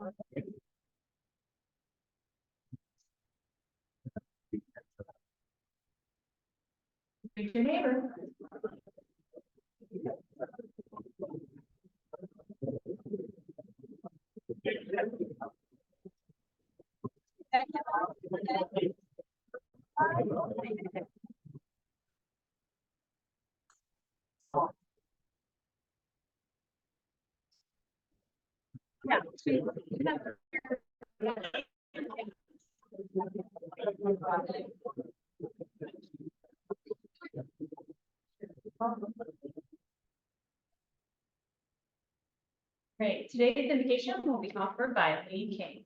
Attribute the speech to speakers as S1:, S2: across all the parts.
S1: Greet your neighbor. Great. Today's invocation will be offered by Lee King.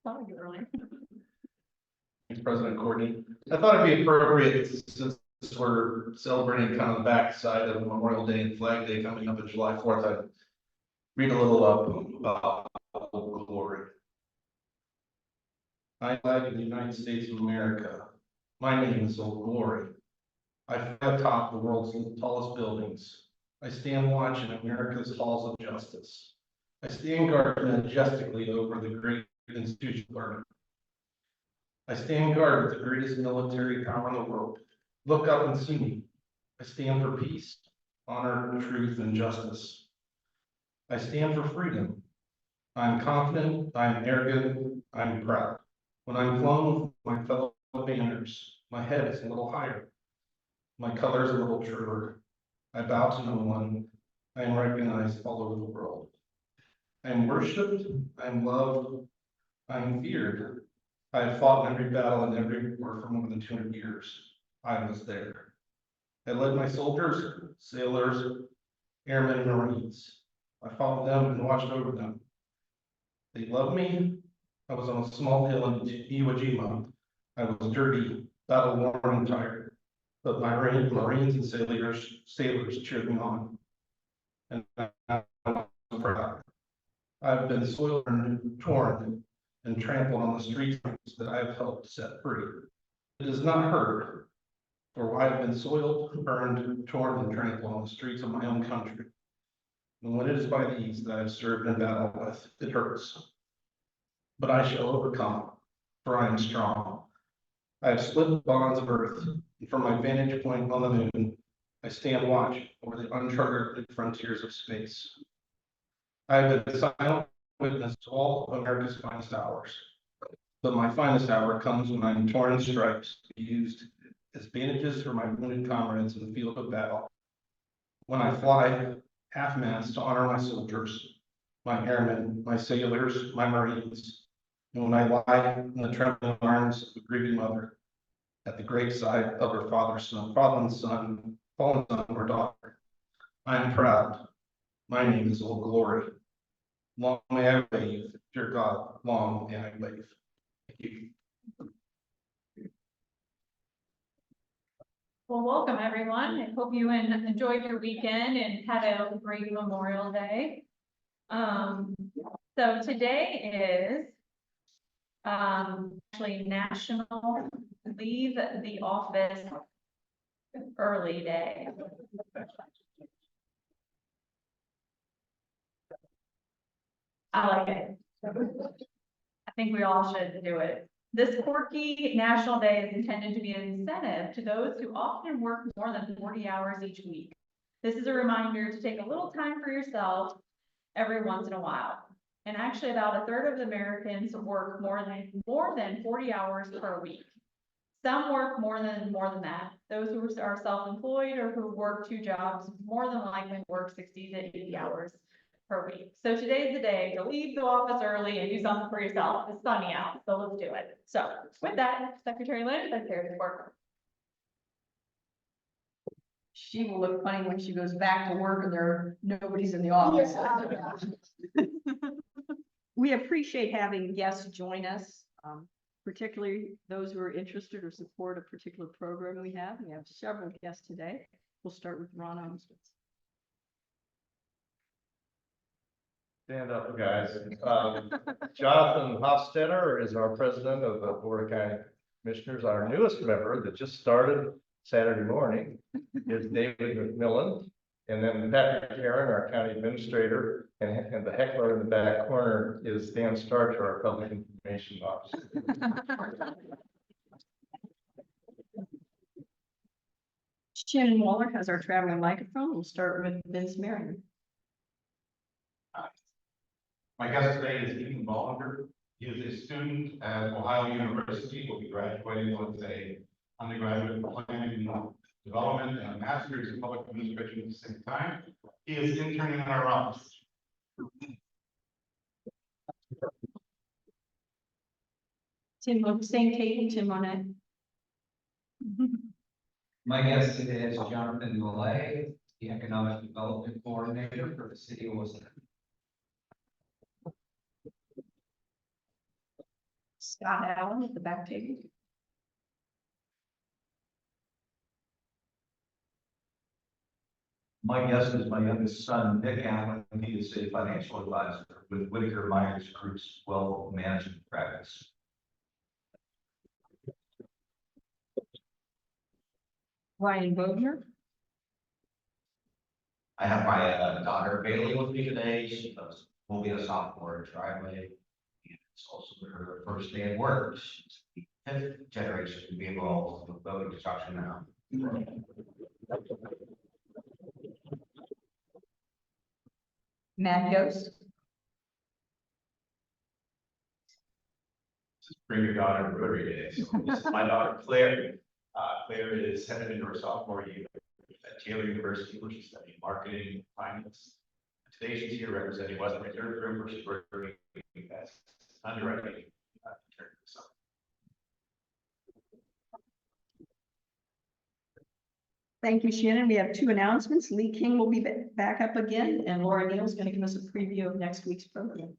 S1: Oh, you're early.
S2: Thanks, President Courtney. I thought it'd be appropriate since we're celebrating kind of the backside of Memorial Day and Flag Day coming up on July 4th. I'd read a little about Old Glory. I flag of the United States of America. My name is Old Glory. I fly atop the world's tallest buildings. I stand watch in America's halls of justice. I stand guard majestically over the great institution of learning. I stand guard with the greatest military power in the world. Look up and see me. I stand for peace, honor, truth, and justice. I stand for freedom. I'm confident, I'm arrogant, I'm proud. When I'm flown with my fellow banners, my head is a little higher. My colors a little truer. I bow to no one. I am recognized all over the world. I am worshipped, I am loved, I am feared. I have fought in every battle and every war for more than 200 years. I was there. I led my soldiers, sailors, airmen, and Marines. I fought with them and watched over them. They loved me. I was on a small hill in Iwo Jima. I was dirty, battle-worn, and tired. But my Marines and sailors cheered me on. And I was proud. I've been soiled and torn and trampled on the streets that I have helped set free. It does not hurt, for I have been soiled, burned, torn, and trampled on the streets of my own country. And when it is by these that I have served in battle with, it hurts. But I shall overcome, for I am strong. I have split the bonds of earth, and from my vantage point on the moon, I stand watch over the uncharted frontiers of space. I have been a silent witness to all of America's finest hours. But my finest hour comes when I am torn in stripes, used as bandages for my wounded comrades in the field of battle. When I fly half-mast to honor my soldiers, my airmen, my sailors, my Marines, and when I lie in the trembling arms of a grieving mother at the graveside of her fallen son, or daughter, I am proud. My name is Old Glory. Long may I wave, dear God, long may I wave. Thank you.
S1: Well, welcome everyone. I hope you enjoyed your weekend and had a great Memorial Day. So today is actually National Leave the Office Early Day. I like it. I think we all should do it. This quirky National Day is intended to be an incentive to those who often work more than 40 hours each week. This is a reminder to take a little time for yourself every once in a while. And actually about a third of Americans work more than 40 hours per week. Some work more than that. Those who are self-employed or who work 2 jobs more than likely work 60 to 80 hours per week. So today's the day to leave the office early and do something for yourself. It's sunny out, so let's do it. So with that, Secretary Lynn, Secretary of Work.
S3: She will look funny when she goes back to work and nobody's in the office. We appreciate having guests join us, particularly those who are interested or support a particular program we have. We have several guests today. We'll start with Ron Olmsted.
S4: Stand up, guys. Jonathan Hofstetter is our president of the Board of County Commissioners. Our newest member that just started Saturday morning is David McMillan. And then Patrick Aaron, our county administrator, and the heckler in the back corner is Dan Starch, our public information officer.
S3: Shannon Waller has our traveling microphone. We'll start with Vince Marion.
S5: My guest today is Ethan Bollinger. He is a student at Ohio University. Will be graduating with a undergraduate planning and development and a master's in public administration at the same time. He is interning in our office.
S3: Tim, on the same table, Tim Monet.
S6: My guest today is Jonathan Millay, the Economic Development Coordinator for the City of Worcester.
S3: Scott Allen at the back table.
S7: My guest is my youngest son, Nick Allen. He is a financial advisor with Whitaker Myers Group's wealth management practice.
S3: Ryan Bogner.
S6: I have my daughter Bailey with me today. She will be a sophomore at Driveway. And it's also her first day at work. She's the 5th generation to be involved with building construction now.
S3: Matt Ghost.
S5: Bring your daughter to Rotary Day. So this is my daughter Claire. Claire is headed into her sophomore year at Taylor University, which is studying marketing and finance. Today she's here representing Western Reserve, where she's working as underwriting.
S3: Thank you, Shannon. We have 2 announcements. Lee King will be back up again, and Laura Neal is going to give us a preview of next week's program.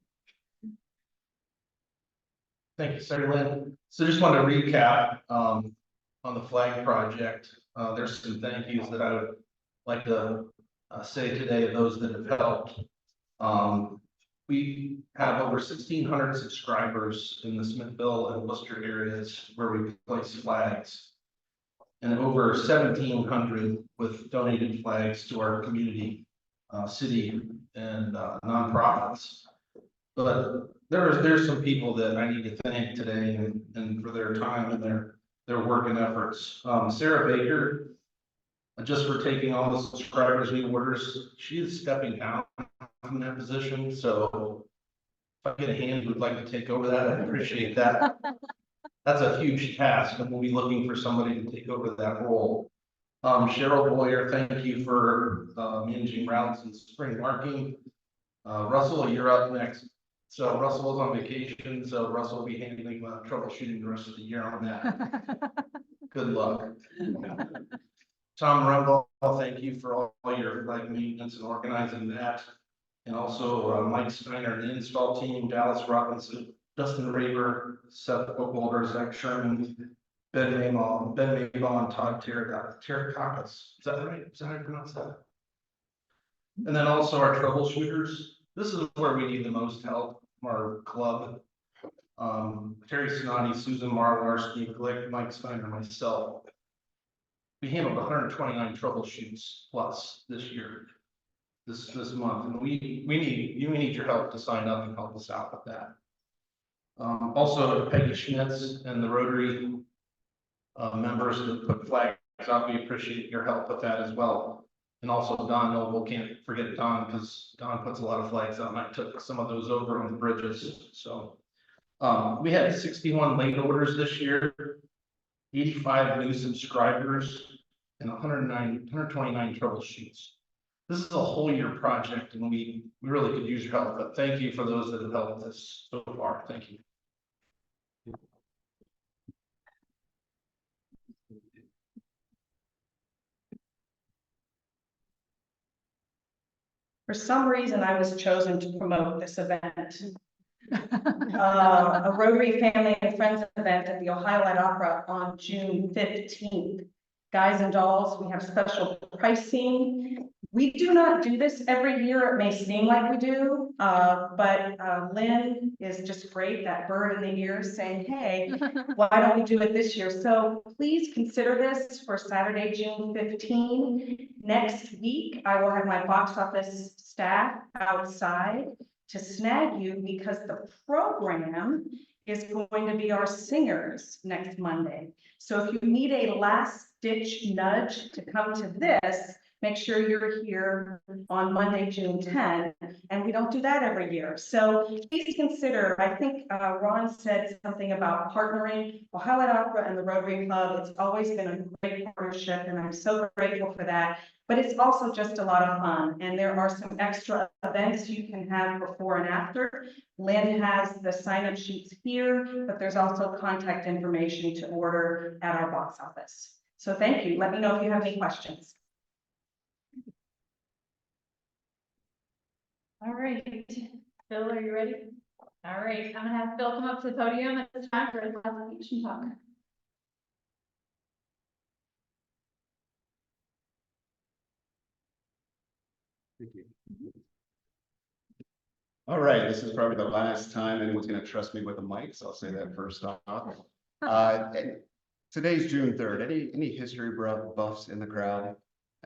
S2: Thank you, Sarah Lynn. So just want to recap on the flag project. There's some thank yous that I would like to say today of those that have helped. We have over 1,600 subscribers in the Smithville and Worcester areas where we place flags, and over 1,700 with donated flags to our community, city, and nonprofits. But there's some people that I need to thank today and for their time and their work and efforts. Sarah Baker, just for taking all the subscribers and orders, she is stepping down from that position. So if I get a hand who would like to take over that, I appreciate that. That's a huge task, and we'll be looking for somebody to take over that role. Cheryl Boyer, thank you for managing routes and spring marking. Russell, you're up next. So Russell is on vacation, so Russell will be handling troubleshooting the rest of the year on that. Good luck. Tom Rumble, thank you for all your flag maintenance and organizing that. And also Mike Steiner and the install team, Dallas Robinson, Dustin Raver, Seth Oakholder, Zach Sherman, Ben Maybon, Todd Terrakakis. Is that right? Is that how you pronounce that? And then also our troubleshooters. This is where we need the most help from our club. Terry Snoddy, Susan Marlarski, Glick, Mike Steiner, myself. We handled 129 troubleshoots plus this year, this month, and we need your help to sign up and help us out with that. Also Peggy Schmitz and the Rotary members that put flags out, we appreciate your help with that as well. And also Don Noble, can't forget Don, because Don puts a lot of flags out, and I took some of those over on the bridges. So we had 61 late orders this year, 85 new subscribers, and 129 troubleshoots. This is a whole year project, and we really could use your help, but thank you for those that have helped us so far. Thank you.
S8: For some reason, I was chosen to promote this event. A Rotary Family and Friends event at the Ohio Light Opera on June 15th. Guys and dolls, we have special pricing. We do not do this every year. It may seem like we do, but Lynn is just great, that bird in the ear saying, hey, why don't we do it this year? So please consider this for Saturday, June 15. Next week, I will have my box office staff outside to snag you because the program is going to be our singers next Monday. So if you need a last ditch nudge to come to this, make sure you're here on Monday, June 10, and we don't do that every year. So please consider, I think Ron said something about partnering Ohio Light Opera and the Rotary Club. It's always been a great partnership, and I'm so grateful for that. But it's also just a lot of fun, and there are some extra events you can have before and after. Lynn has the sign-up sheets here, but there's also contact information to order at our box office. So thank you. Let me know if you have any questions.
S1: All right, Phil, are you ready? All right, I'm gonna have Phil come up to the podium at this time for his application talk.
S9: Thank you. All right, this is probably the last time anyone's going to trust me with a mic, so I'll say that first off. Today's June 3rd. Any history buffs in the crowd?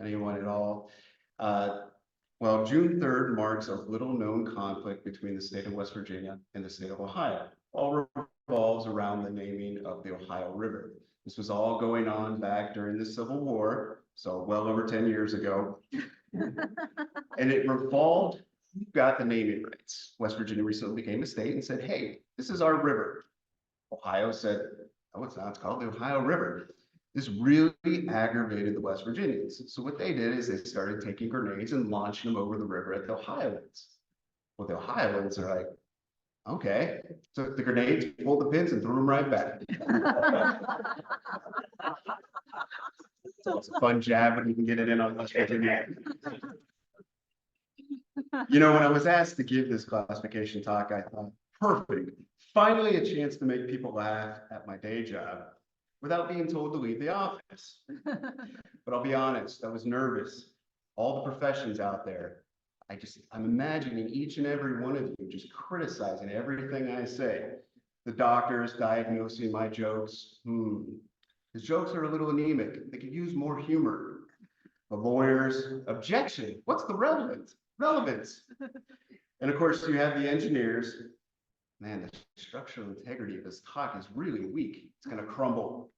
S9: Anyone at all? Well, June 3rd marks a little-known conflict between the state of West Virginia and the state of Ohio. All revolves around the naming of the Ohio River. This was all going on back during the Civil War, so well over 10 years ago. And it revolved, who got the naming rights. West Virginia recently became a state and said, hey, this is our river. Ohio said, oh, it's not, it's called the Ohio River. This really aggravated the West Virginians. So what they did is they started taking grenades and launching them over the river at the Ohioans. Well, the Ohioans are like, okay. Took the grenades, pulled the pins, and threw them right back. So it's a fun jab when you can get it in on West Virginia. You know, when I was asked to give this classification talk, I thought, perfect. Finally, a chance to make people laugh at my day job without being told to leave the office. But I'll be honest, I was nervous. All the professions out there, I'm imagining each and every one of you just criticizing everything I say. The doctors diagnosing my jokes. His jokes are a little anemic. They could use more humor. The lawyers, objection. What's the relevance? And of course, you have the engineers. Man, the structural integrity of this talk is really weak. It's going to crumble.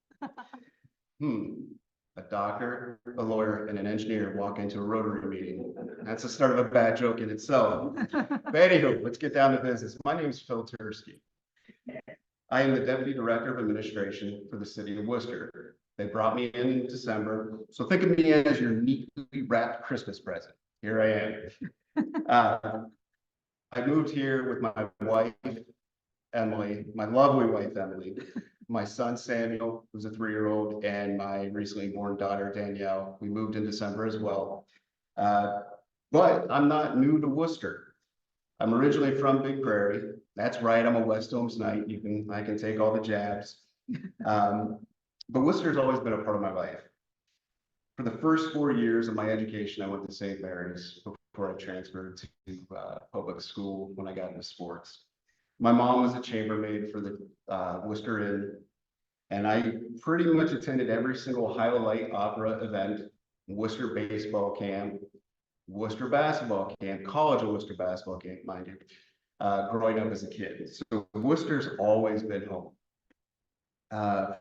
S9: A doctor, a lawyer, and an engineer walk into a Rotary meeting. That's the start of a bad joke in itself. But anywho, let's get down to business. My name is Phil Tursky. I am the Deputy Director of Administration for the City of Worcester. They brought me in December, so think of me as your neatly wrapped Christmas present. Here I am. I moved here with my wife, Emily, my lovely wife, Emily, my son, Samuel, who's a 3-year-old, and my recently born daughter, Danielle. We moved in December as well. But I'm not new to Worcester. I'm originally from Big Prairie. That's right, I'm a West Holmes Knight. I can take all the jabs. But Worcester's always been a part of my life. For the first 4 years of my education, I went to St. Mary's before I transferred to public school when I got into sports. My mom was a chambermaid for the Wooster Inn, and I pretty much attended every single Ohio Light Opera event, Worcester baseball camp, Worcester basketball camp, college of Worcester basketball camp, mind you, growing up as a kid. So Worcester's always been home.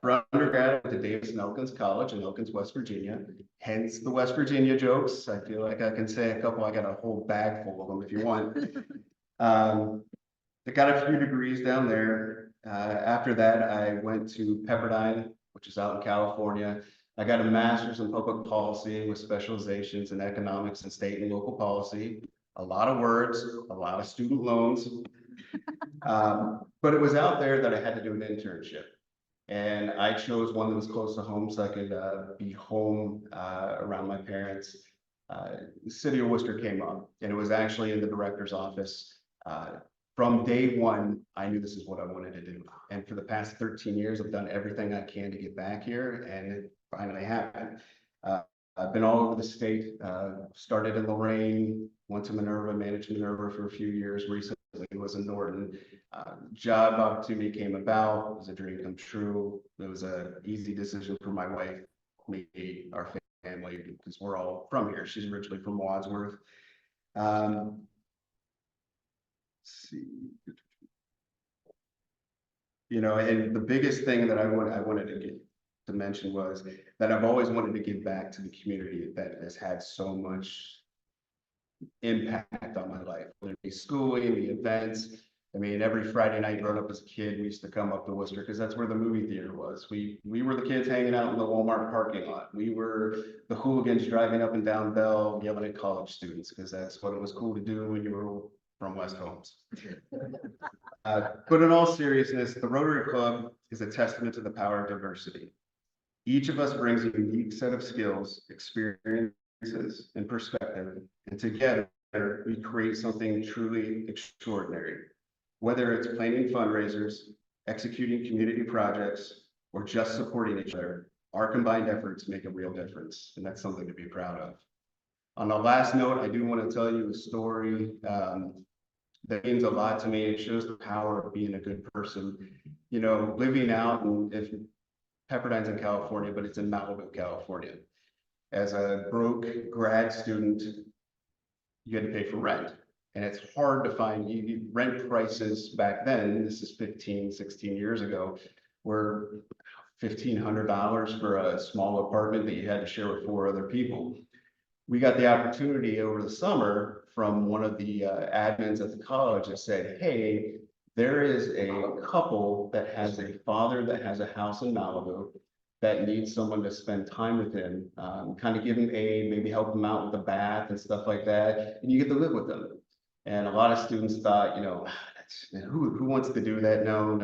S9: For undergrad, I went to Davis and Elkins College in Elkins, West Virginia, hence the West Virginia jokes. I feel like I can say a couple. I got a whole bag full of them if you want. I got a few degrees down there. After that, I went to Pepperdine, which is out in California. I got a master's in public policy with specializations in economics and state and local policy. A lot of words, a lot of student loans. But it was out there that I had to do an internship. And I chose one that was close to home so I could be home around my parents. The city of Worcester came up, and it was actually in the director's office. From day one, I knew this is what I wanted to do. And for the past 13 years, I've done everything I can to get back here, and it finally happened. I've been all over the state, started in Lorraine, went to Minerva, managed Minerva for a few years, recently was in Norton. Job opportunity came about, it was a dream come true. It was an easy decision for my wife, me, our family, because we're all from here. She's originally from Wadsworth. Let's see. You know, and the biggest thing that I wanted to mention was that I've always wanted to give back to the community that has had so much impact on my life, whether it be schooling, the events. I mean, every Friday night growing up as a kid, we used to come up to Worcester because that's where the movie theater was. We were the kids hanging out in the Walmart parking lot. We were the hooligans driving up and down Bell, yelling at college students because that's what it was cool to do when you were from West Holmes. But in all seriousness, the Rotary Club is a testament to the power of diversity. Each of us brings a unique set of skills, experiences, and perspective, and together we create something truly extraordinary. Whether it's planning fundraisers, executing community projects, or just supporting each other, our combined efforts make a real difference, and that's something to be proud of. On the last note, I do want to tell you a story that means a lot to me. It shows the power of being a good person. You know, living out if Pepperdine's in California, but it's in Malibu, California. As a broke grad student, you had to pay for rent. And it's hard to find rent prices back then. This is 15, 16 years ago, were $1,500 for a small apartment that you had to share with 4 other people. We got the opportunity over the summer from one of the admins at the college that said, hey, there is a couple that has a father that has a house in Malibu that needs someone to spend time with him, kind of give him aid, maybe help him out with the bath and stuff like that, and you get to live with them. And a lot of students thought, you know, who wants to do that? No,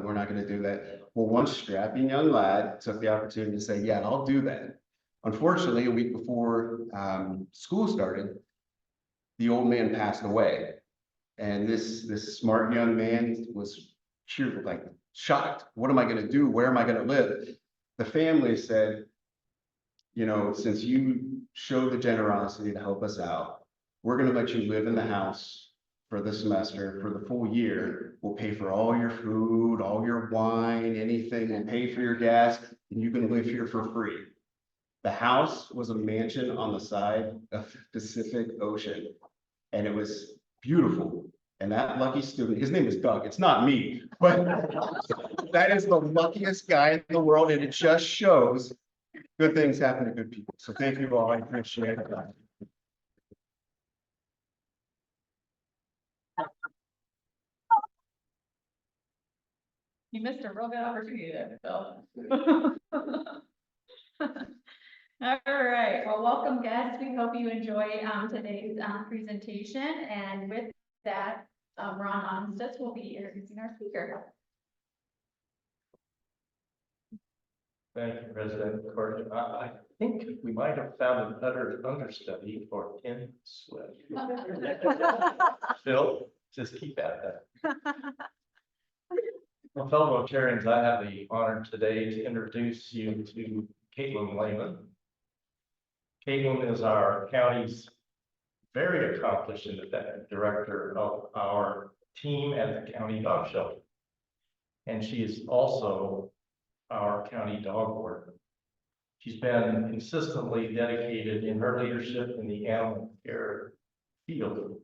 S9: we're not going to do that. Well, one strapping young lad took the opportunity to say, yeah, I'll do that. Unfortunately, a week before school started, the old man passed away. And this smart young man was cheerful, like shocked. What am I going to do? Where am I going to live? The family said, you know, since you showed the generosity to help us out, we're going to let you live in the house for the semester, for the full year. We'll pay for all your food, all your wine, anything, and pay for your gas, and you can live here for free. The house was a mansion on the side of the Pacific Ocean, and it was beautiful. And that lucky student, his name is Doug, it's not me, but that is the luckiest guy in the world, and it just shows good things happen to good people. So thank you all, I appreciate it.
S1: You missed a real good opportunity there, Phil. All right, well, welcome guests. We hope you enjoy today's presentation. And with that, Ron Onstutz will be introducing our speaker.
S4: Thank you, President Courtney. I think we might have found an understudy for Tim Swift. Phil, just keep at that. Well, fellow Rotarians, I have the honor today to introduce you to Caitlin Lehman. Caitlin is our county's very accomplished independent director of our team at the county dog shelter. And she is also our county dog warden. She's been consistently dedicated in her leadership in the animal care field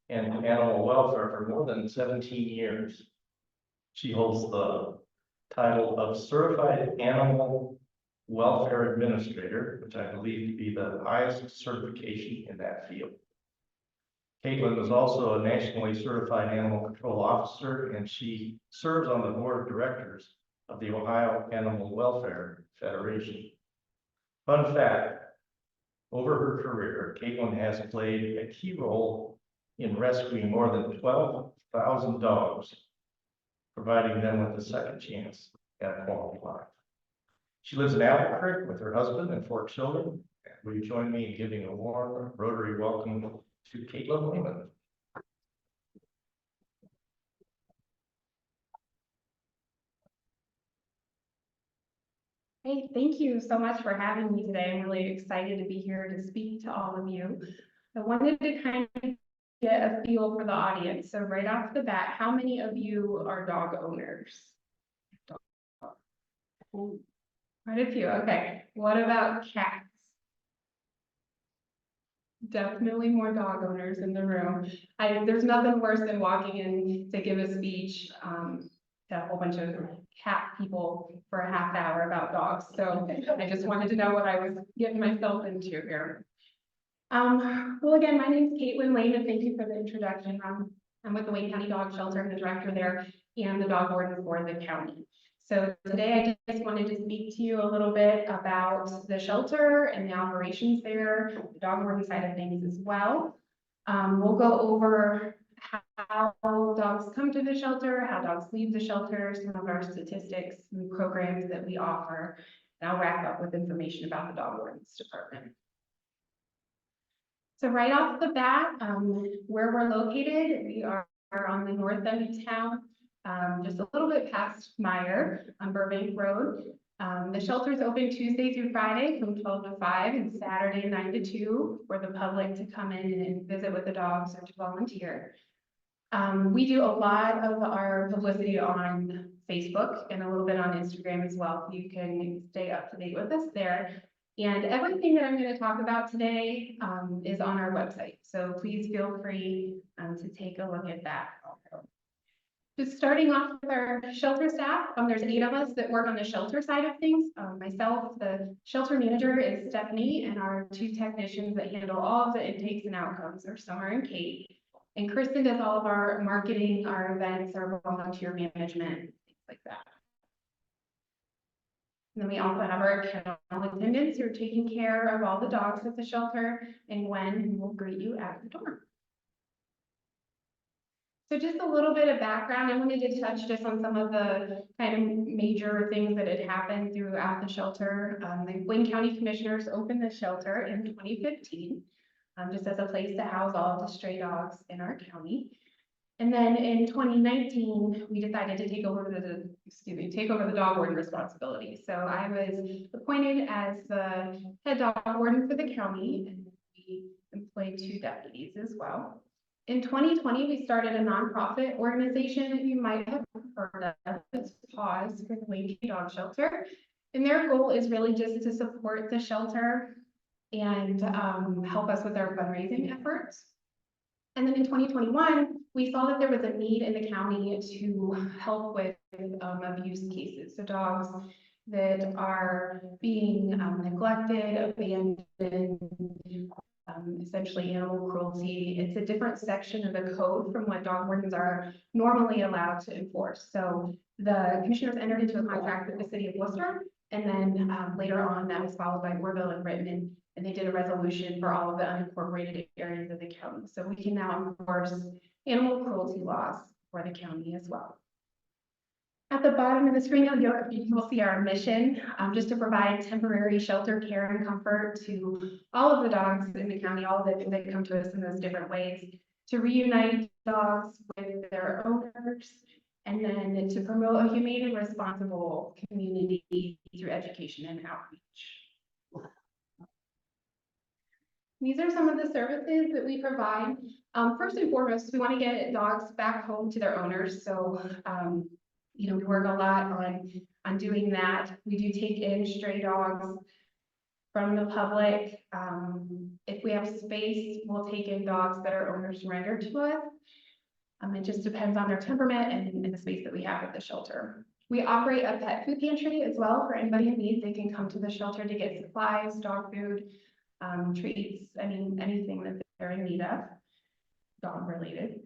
S4: and animal welfare for more than 17 years. She holds the title of Certified Animal Welfare Administrator, which I believe to be the highest certification in that field. Caitlin is also a nationally certified animal control officer, and she serves on the board of directors of the Ohio Animal Welfare Federation. Fun fact, over her career, Caitlin has played a key role in rescuing more than 12,000 dogs, providing them with a second chance at a quality life. She lives in Apple Creek with her husband and 4 children. Will you join me in giving a warm Rotary welcome to Caitlin Lehman?
S10: Hey Hi, thank you so much for having me today. I'm really excited to be here to speak to all of you. I wanted to kind of get a feel for the audience. So right off the bat, how many of you are dog owners? Quite a few, okay. What about cats? Definitely more dog owners in the room. There's nothing worse than walking in to give a speech, to a whole bunch of cat people for a half hour about dogs. So I just wanted to know what I was getting myself into here. Well, again, my name is Caitlin Lane, and thank you for the introduction. I'm with the Wayne County Dog Shelter, I'm the director there, and the dog warden for the county. So today I just wanted to speak to you a little bit about the shelter and the operations there, the dog warden side of things as well. We'll go over how dogs come to the shelter, how dogs leave the shelter, some of our statistics and programs that we offer. And I'll wrap up with information about the dog warden's department. So right off the bat, where we're located, we are on the north end of town, just a little bit past Meyer on Burbank Road. The shelter is open Tuesday through Friday from 12 to 5 and Saturday 9 to 2 for the public to come in and visit with the dogs or to volunteer. We do a lot of our publicity on Facebook and a little bit on Instagram as well, so you can stay up to date with us there. And everything that I'm going to talk about today is on our website, so please feel free to take a look at that. Just starting off with our shelter staff, there's 8 of us that work on the shelter side of things. Myself, the shelter manager is Stephanie, and our 2 technicians that handle all of the intakes and outcomes are Summer and Kate. And Kristen does all of our marketing, our events, our volunteer management, things like that. And then we also have our kennel attendants who are taking care of all the dogs at the shelter, and Gwen will greet you at the door. So just a little bit of background, I wanted to touch just on some of the kind of major things that had happened throughout the shelter. The Wayne County Commissioners opened the shelter in 2015, just as a place to house all of the stray dogs in our county. And then in 2019, we decided to take over the dog warden responsibility. So I was appointed as the head dog warden for the county, and we employed 2 deputies as well. In 2020, we started a nonprofit organization that you might have heard of. It's Pause for the Wayne County Dog Shelter. And their goal is really just to support the shelter and help us with our fundraising efforts. And then in 2021, we saw that there was a need in the county to help with abuse cases. So dogs that are being neglected, abandoned, essentially animal cruelty. It's a different section of the code from what dog wardens are normally allowed to enforce. So the commissioners entered into a contract with the city of Wooster, and then later on that was followed by Warville and Rittman, and they did a resolution for all of the unincorporated areas of the county. So we can now enforce animal cruelty laws for the county as well. At the bottom of the screen, you will see our mission, just to provide temporary shelter care and comfort to all of the dogs in the county, all of them that come to us in those different ways, to reunite dogs with their owners, and then to promote a humane and responsible community through education and outreach. These are some of the services that we provide. First and foremost, we want to get dogs back home to their owners. So, we work a lot on doing that. We do take in stray dogs from the public. If we have space, we'll take in dogs that our owners surrender to us. It just depends on their temperament and the space that we have at the shelter. We operate a pet food pantry as well for anybody in need. They can come to the shelter to get supplies, dog food, treats, anything that they're in need of, dog related.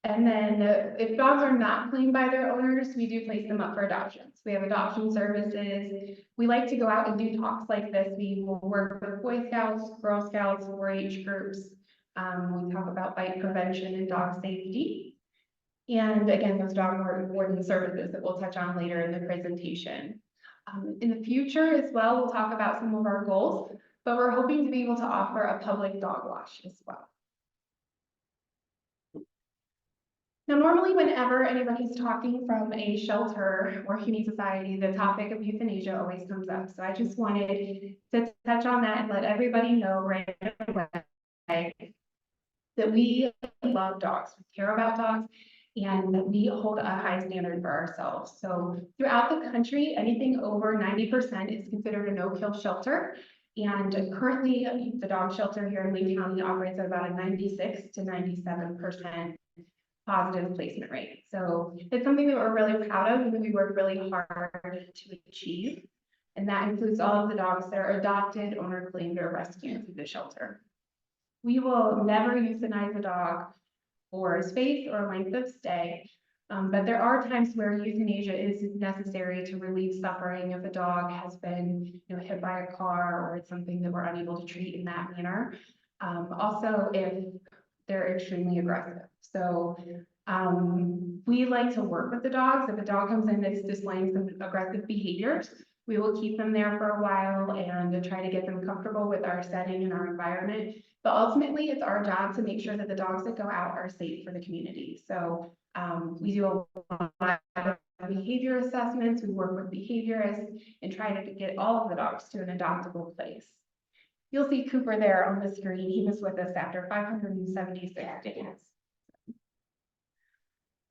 S10: And then if dogs are not claimed by their owners, we do place them up for adoptions. We have adoption services. We like to go out and do talks like this. We will work with Boy Scouts, Girl Scouts, 4-H groups. We talk about bite prevention and dog safety. And again, those dog warden services that we'll touch on later in the presentation. In the future as well, we'll talk about some of our goals, but we're hoping to be able to offer a public dog wash as well. Now, normally whenever anybody's talking from a shelter or humane society, the topic of euthanasia always comes up. So I just wanted to touch on that and let everybody know right away that we love dogs, we care about dogs, and that we hold a high standard for ourselves. So throughout the country, anything over 90% is considered a no-kill shelter. And currently, the dog shelter here in Lee County operates at about a 96 to 97% positive placement rate. So it's something that we're really proud of and that we work really hard to achieve. And that includes all of the dogs that are adopted, owner claimed, or rescued through the shelter. We will never euthanize a dog for space or length of stay, but there are times where euthanasia is necessary to relieve suffering if a dog has been, hit by a car or it's something that we're unable to treat in that manner. Also, if they're extremely aggressive. So we like to work with the dogs. If a dog comes in that's displaying some aggressive behaviors, we will keep them there for a while and try to get them comfortable with our setting and our environment. But ultimately, it's our job to make sure that the dogs that go out are safe for the community. So we do a lot of behavior assessments. We work with behaviorists and try to get all of the dogs to an adoptable place. You'll see Cooper there on the screen. He was with us after 576 days.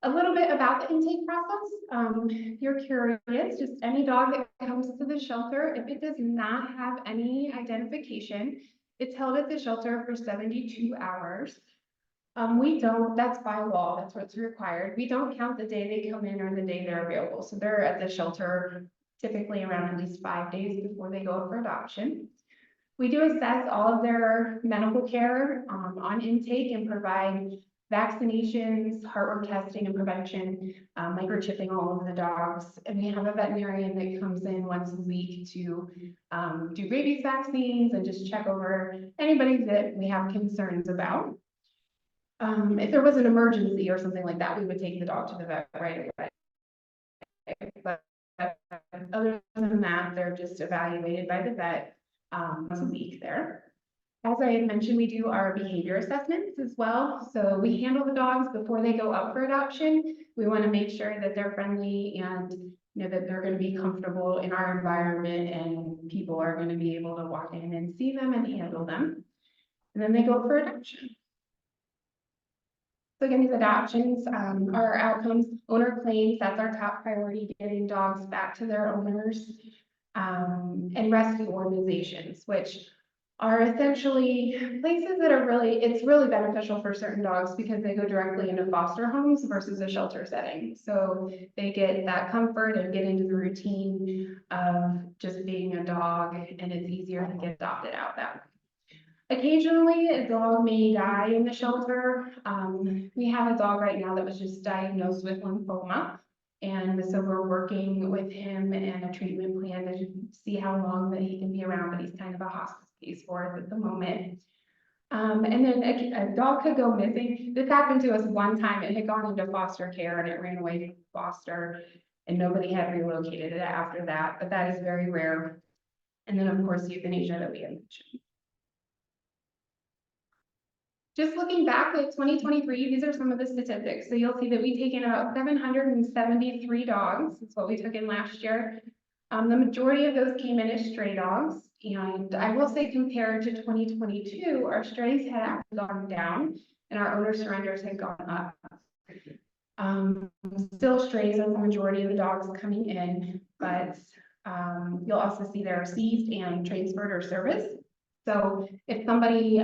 S10: A little bit about the intake process. If you're curious, just any dog that comes to the shelter, if it does not have any identification, it's held at the shelter for 72 hours. That's by law, that's what's required. We don't count the day they come in or the day they're available. So they're at the shelter typically around at least 5 days before they go up for adoption. We do assess all of their medical care on intake and provide vaccinations, heartworm testing and prevention, microchipping all of the dogs. And we have a veterinarian that comes in once a week to do rabies vaccines and just check over anybody that we have concerns about. If there was an emergency or something like that, we would take the dog to the vet right away. But other than that, they're just evaluated by the vet once a week there. As I had mentioned, we do our behavior assessments as well. So we handle the dogs before they go up for adoption. We want to make sure that they're friendly and that they're going to be comfortable in our environment and people are going to be able to walk in and see them and handle them. And then they go up for adoption. So again, these adoptions are outcomes, owner claims, that's our top priority, getting dogs back to their owners, and rescue organizations, which are essentially places that are it's really beneficial for certain dogs because they go directly into foster homes versus a shelter setting. So they get that comfort and get into the routine of just being a dog, and it's easier to get adopted out that way. Occasionally, a dog may die in the shelter. We have a dog right now that was just diagnosed with lymphoma. And so we're working with him and a treatment plan to see how long that he can be around, but he's kind of a hospice case for us at the moment. And then a dog could go missing. This happened to us one time. It had gone into foster care and it ran away from foster and nobody had relocated it after that, but that is very rare. And then of course, euthanasia that we had mentioned. Just looking back at 2023, these are some of the statistics. So you'll see that we've taken about 773 dogs. That's what we took in last year. The majority of those came in as stray dogs. And I will say compared to 2022, our strays had actually gone down and our owner surrenders had gone up. Still strays are the majority of the dogs coming in, but you'll also see they're seized and transferred or serviced. So if somebody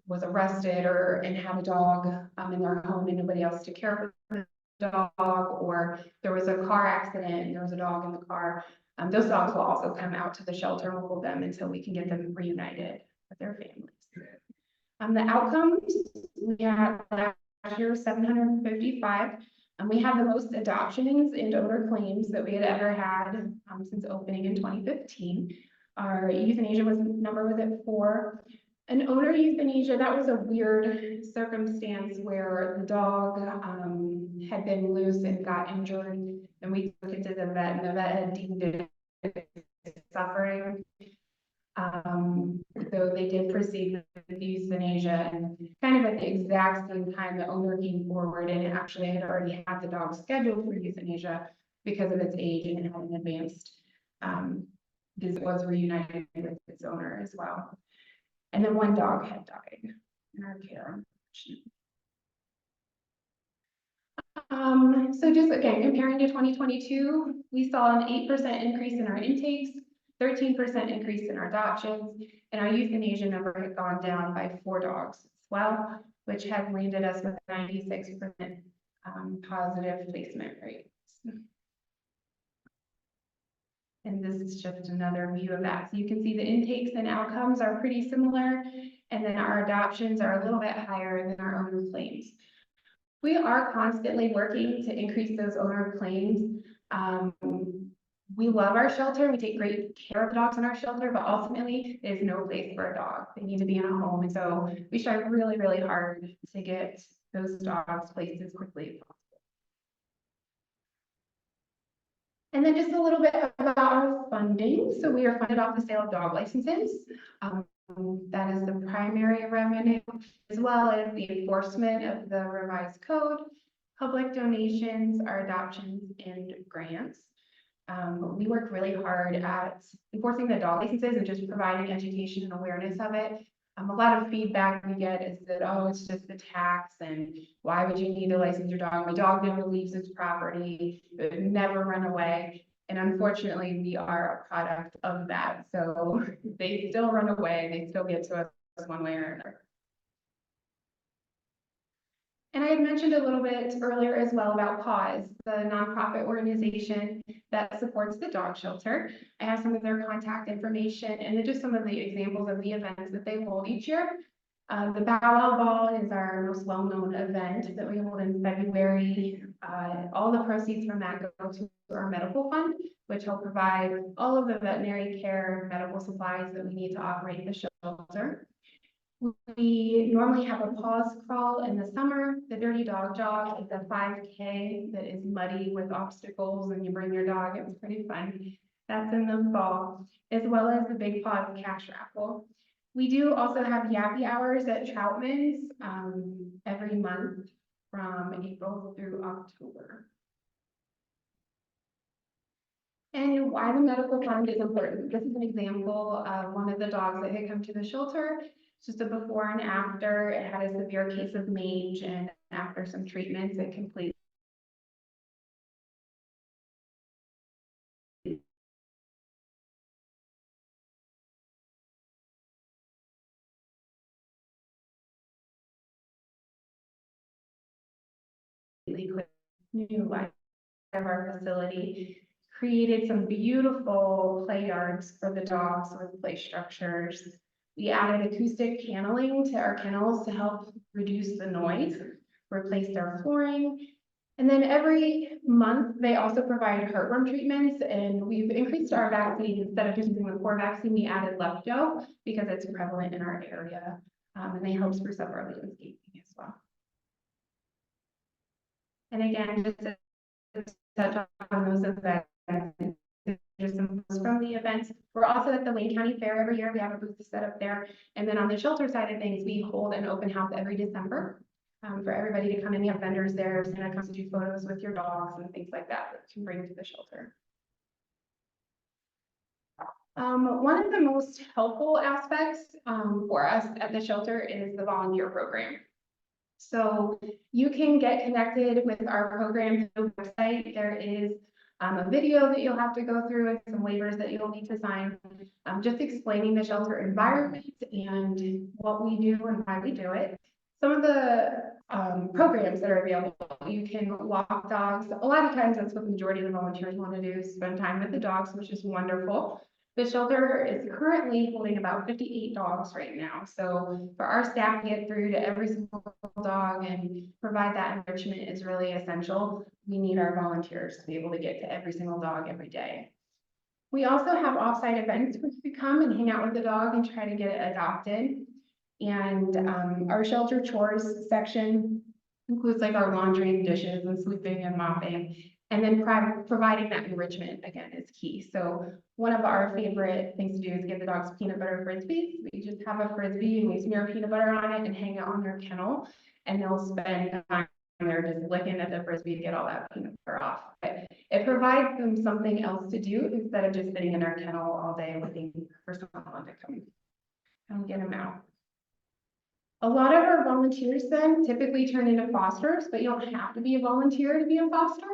S10: was arrested and had a dog in their home and nobody else to care for the dog, or there was a car accident and there was a dog in the car, those dogs will also come out to the shelter and we'll hold them until we can get them reunited with their families. The outcomes, we had last year 755, and we have the most adoptions and owner claims that we had ever had since opening in 2015. Our euthanasia number was at 4. An owner euthanasia, that was a weird circumstance where the dog had been loose and got injured, and we took it to the vet, and the vet had deemed it suffering. So they did proceed with euthanasia, and kind of at the exact same time, the owner came forward and actually had already had the dog scheduled for euthanasia because of its age and it had an advanced, because it was reunited with its owner as well. And then one dog had died in our care, unfortunately. So just again, comparing to 2022, we saw an 8% increase in our intakes, 13% increase in our adoptions, and our euthanasia number had gone down by 4 dogs as well, which has landed us with 96% positive placement rates. And this is just another view of that. So you can see the intakes and outcomes are pretty similar, and then our adoptions are a little bit higher than our owner claims. We are constantly working to increase those owner claims. We love our shelter. We take great care of the dogs in our shelter, but ultimately there's no place for a dog. They need to be in a home. And so we strive really, really hard to get those dogs placed as quickly as possible. And then just a little bit about our funding. So we are funded off the sale of dog licenses. That is the primary revenue, as well as the enforcement of the revised code, public donations, our adoptions, and grants. We work really hard at enforcing the dog licenses and just providing education and awareness of it. A lot of feedback we get is that, oh, it's just the tax, and why would you need to license your dog? My dog never leaves its property, it would never run away. And unfortunately, we are a product of that. So they still run away, they still get to us one way or another. And I had mentioned a little bit earlier as well about PAWS, the nonprofit organization that supports the dog shelter. I have some of their contact information and then just some of the examples of the events that they hold each year. The Bow Wow Ball is our most well-known event that we hold in February. All the proceeds from that go to our medical fund, which will provide all of the veterinary care, medical supplies that we need to operate the shelter. We normally have a pause crawl in the summer. The Dirty Dog Jog is a 5K that is muddy with obstacles, and you bring your dog. It's pretty fun. That's in the fall, as well as the Big Paws Cash Raffle. We do also have Yappy Hours at Troutman's every month from April through October. And why the medical fund is important. This is an example of one of the dogs that had come to the shelter. It's just a before and after. It had a severe case of mange, and after some treatments, it completely new life of our facility, created some beautiful play yards for the dogs with play structures. We added acoustic paneling to our kennels to help reduce the noise, replaced our flooring. And then every month, they also provide heartworm treatments, and we've increased our vaccine. Instead of using the core vaccine, we added Lepto because it's prevalent in our area, and they help spruce up our landscaping as well. And again, just to touch on those events, just some posts from the events. We're also at the Wayne County Fair every year. We have a booth set up there. And then on the shelter side of things, we hold an open house every December for everybody to come in. We have vendors there. Santa comes to do photos with your dogs and things like that that you can bring to the shelter. One of the most helpful aspects for us at the shelter is the volunteer program. So you can get connected with our program through the website. There is a video that you'll have to go through and some waivers that you'll need to sign, just explaining the shelter environment and what we do and why we do it. Some of the programs that are available, you can walk dogs. A lot of times that's what the majority of the volunteers want to do, spend time with the dogs, which is wonderful. The shelter is currently holding about 58 dogs right now. So for our staff to get through to every single dog and provide that enrichment is really essential. We need our volunteers to be able to get to every single dog every day. We also have offsite events where you can come and hang out with the dog and try to get it adopted. And our shelter chores section includes like our laundry and dishes and sweeping and mopping. And then providing that enrichment again is key. So one of our favorite things to do is give the dogs peanut butter frisbees. We just have a frisbee and we smear peanut butter on it and hang it on their kennel. And they'll spend time there just licking at the frisbee to get all that peanut butter off. But it provides them something else to do instead of just sitting in their kennel all day waiting for someone to come and get them out. A lot of our volunteers then typically turn into fosters, but you don't have to be a volunteer to be a foster.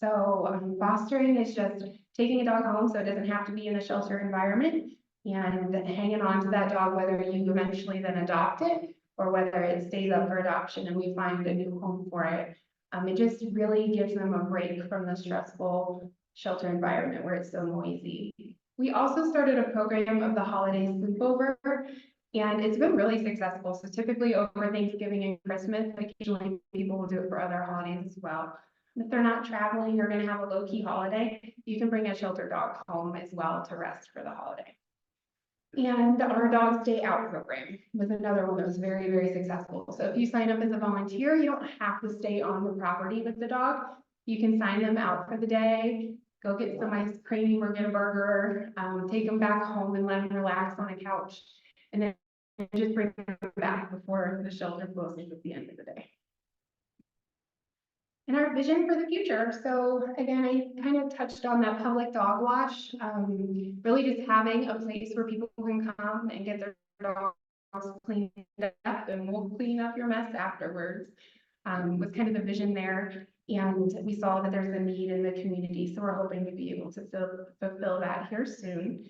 S10: So fostering is just taking a dog home so it doesn't have to be in a shelter environment and hanging on to that dog, whether you eventually then adopt it or whether it stays up for adoption and we find a new home for it. It just really gives them a break from the stressful shelter environment where it's so noisy. We also started a program of the holiday sleepover, and it's been really successful. So typically over Thanksgiving and Christmas, occasionally people will do it for other holidays as well. If they're not traveling, you're going to have a low-key holiday, you can bring a shelter dog home as well to rest for the holiday. And our Dog Stay Out program was another one that was very, very successful. So if you sign up as a volunteer, you don't have to stay on the property with the dog. You can sign them out for the day, go get some ice cream or get a burger, take them back home and let them relax on a couch, and then just bring them back before the shelter closes at the end of the day. And our vision for the future. So again, I kind of touched on that public dog wash, really just having a place where people can come and get their dogs cleaned up, and we'll clean up your mess afterwards, was kind of the vision there. And we saw that there's a need in the community, so we're hoping to be able to fulfill that here soon.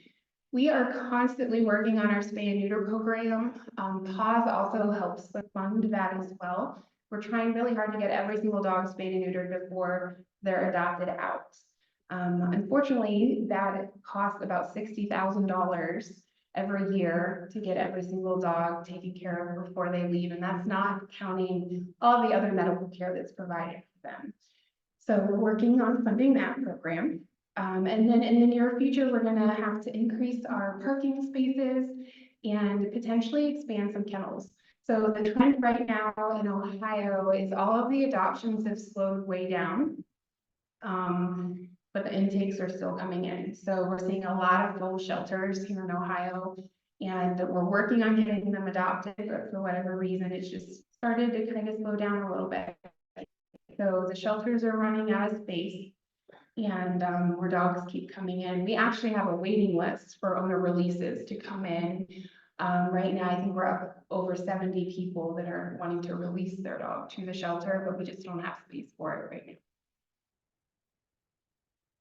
S10: We are constantly working on our spay and neuter program. PAWS also helps fund that as well. We're trying really hard to get every single dog spayed and neutered before they're adopted out. Unfortunately, that costs about $60,000 every year to get every single dog taken care of before they leave, and that's not counting all the other medical care that's provided for them. So we're working on funding that program. And then in the near future, we're gonna have to increase our parking spaces and potentially expand some kennels. So the trend right now in Ohio is all of the adoptions have slowed way down. But the intakes are still coming in. So we're seeing a lot of full shelters here in Ohio, and we're working on getting them adopted, but for whatever reason, it's just started to kind of slow down a little bit. So the shelters are running out of space, and more dogs keep coming in. We actually have a waiting list for owner releases to come in. Right now, I think we're up over 70 people that are wanting to release their dog to the shelter, but we just don't have space for it right now.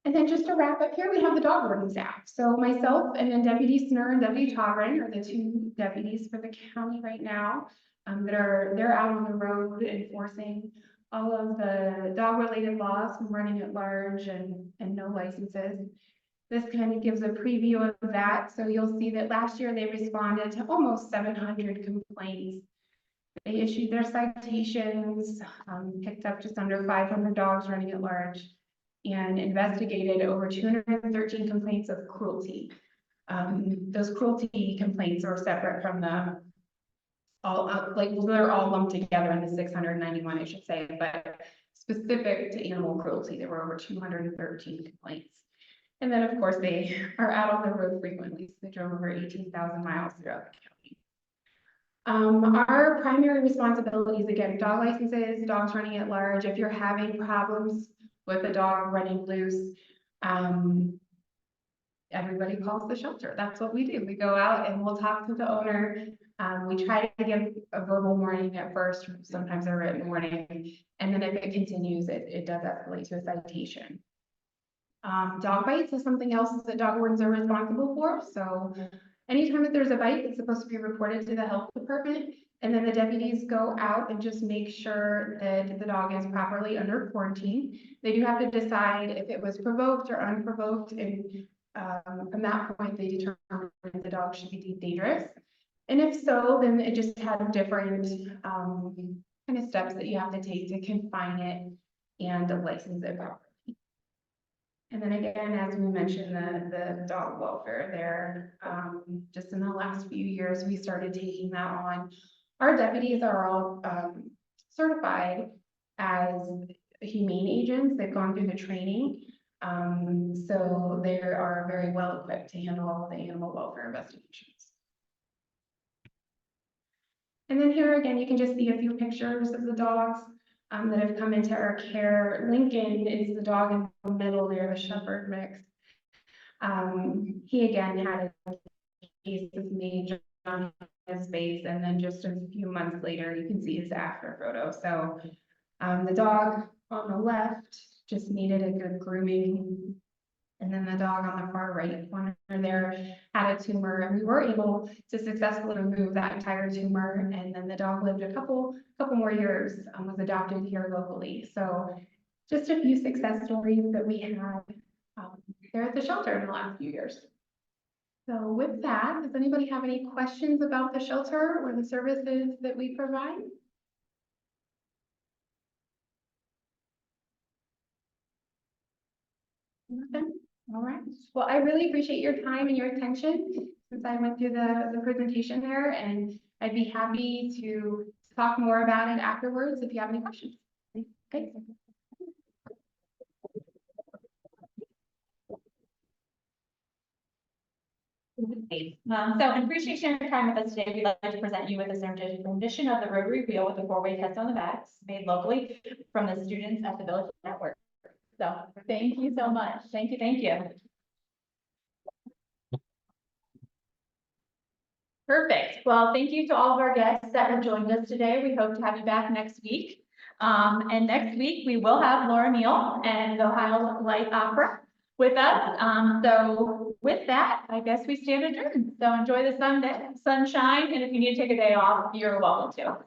S10: And then just to wrap up here, we have the dog warden staff. So myself and then Deputy Snur and Deputy Togren are the two deputies for the county right now. They're out on the road enforcing all of the dog related laws from running at large and no licenses. This kind of gives a preview of that. So you'll see that last year they responded to almost 700 complaints. They issued their citations, picked up just under 500 dogs running at large, and investigated over 213 complaints of cruelty. Those cruelty complaints are separate from the they're all lumped together in the 691, I should say, but specific to animal cruelty, there were over 213 complaints. And then, of course, they are out on the road frequently. So they drove over 18,000 miles throughout the county. Our primary responsibilities, again, dog licenses, dogs running at large. If you're having problems with a dog running loose, everybody calls the shelter. That's what we do. We go out and we'll talk to the owner. We try to give a verbal warning at first, sometimes a written warning. And then if it continues, it does escalate to a citation. Dog bites is something else that dog wardens are responsible for. So anytime that there's a bite, it's supposed to be reported to the health department. And then the deputies go out and just make sure that the dog is properly under quarantine. They do have to decide if it was provoked or unprovoked. And from that point, they determine if the dog should be deemed dangerous. And if so, then it just has different kind of steps that you have to take to confine it and license it properly. And then again, as we mentioned, the dog welfare there, just in the last few years, we started taking that on. Our deputies are all certified as humane agents. They've gone through the training. So they are very well equipped to handle all the animal welfare investigations. And then here again, you can just see a few pictures of the dogs that have come into our care. Lincoln is the dog in the middle there, the shepherd mix. He again had a case of mange on his face, and then just a few months later, you can see his after photo. So the dog on the left just needed a good grooming. And then the dog on the far right corner there had a tumor, and we were able to successfully remove that entire tumor. And then the dog lived a couple more years, was adopted here locally. So just a few success stories that we had there at the shelter in the last few years. So with that, does anybody have any questions about the shelter or the services that we provide? Nothing? All right. Well, I really appreciate your time and your attention since I went through the presentation there, and I'd be happy to talk more about it afterwards if you have any questions. Okay.
S1: So in appreciation of your time with us today, we'd like to present you with a certified rendition of the Rotary Wheel with the 4-way test on the backs, made locally from the students at the Village Network. So thank you so much. Thank you, thank you. Perfect. Well, thank you to all of our guests that have joined us today. We hope to have you back next week. And next week, we will have Laura Neal and the Ohio Light Opera with us. So with that, I guess we stand adjourned. So enjoy the sunshine, and if you need to take a day off, you're welcome to.